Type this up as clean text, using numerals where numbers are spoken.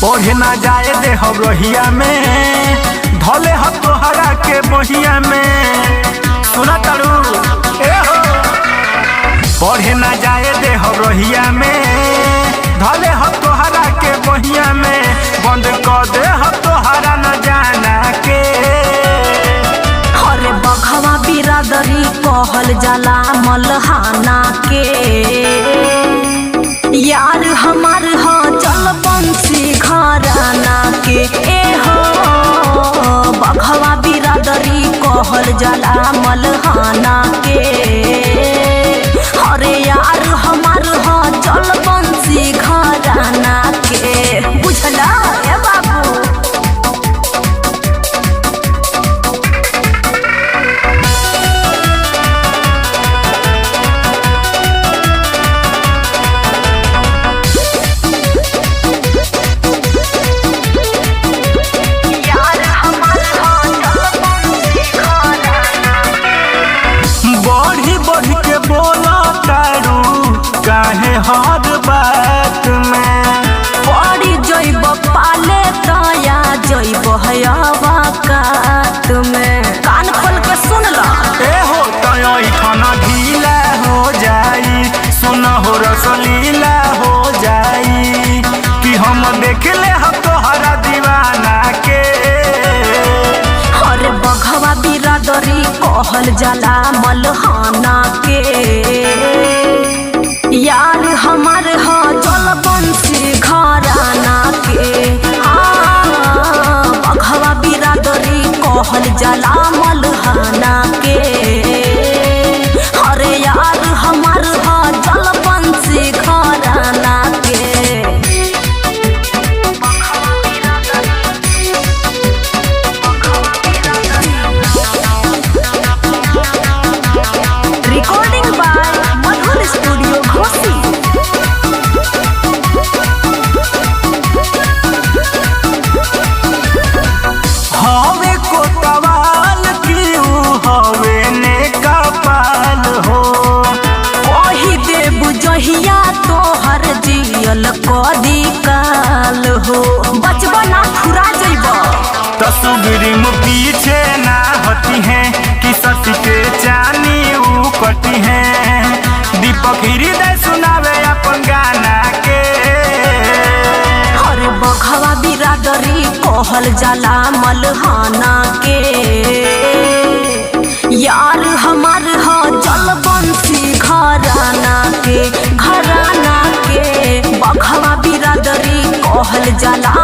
पढ़े ना जाए दे हम रोहिया में धोले हम तोहरा के बहिया में सुना तारू ए हो। पढ़े ना जाए दे हम रोहिया में धोले हम तोहरा के बहिया में बंद कर दे हम तोहरा न जाना के। अरे बघवा बिरादरी कहल जाला मलहाना के यार हमार हो चल बंसी घराना के ए हो। बघवा बिरादरी कहल जाला मलहाना के अरे यार हमार हो चल बंसी घराना के बुझला ए बाबू। हर बात में पड़ी जइब पाले दया जइब हयावकात में कान खोल के सुन ला ए हो तय खाना ढीला हो जाई सुन हो रसलीला हो जाई कि हम देख ले हम तोहरा दीवाना के। अरे बघवा बिरादरी कहल जाला मलहाना के यार हमार हो चल बंसी घराना के। बघवा बिरादरी कहल जाला मलहाना के अरे यार हमार हो चल बंसी घराना के। रिकॉर्डिंग बाय मधुर स्टूडियो घोसी। हवे कोतवाल क्यों हवे ने कपाल हो ओही देव जहिया तोहर जियल कदी काल हो बचबा ना फुरा जइब। तस्वीर में पीछे ना हटी है कि सच के जानी ऊ कटी है दीपक हृदय सुनावे अपन गाना के। अरे बघवा बिरादरी कहल जाला मलहाना के यार हमार हो चल बंसी घराना के। बघवा बिरादरी कहल जाला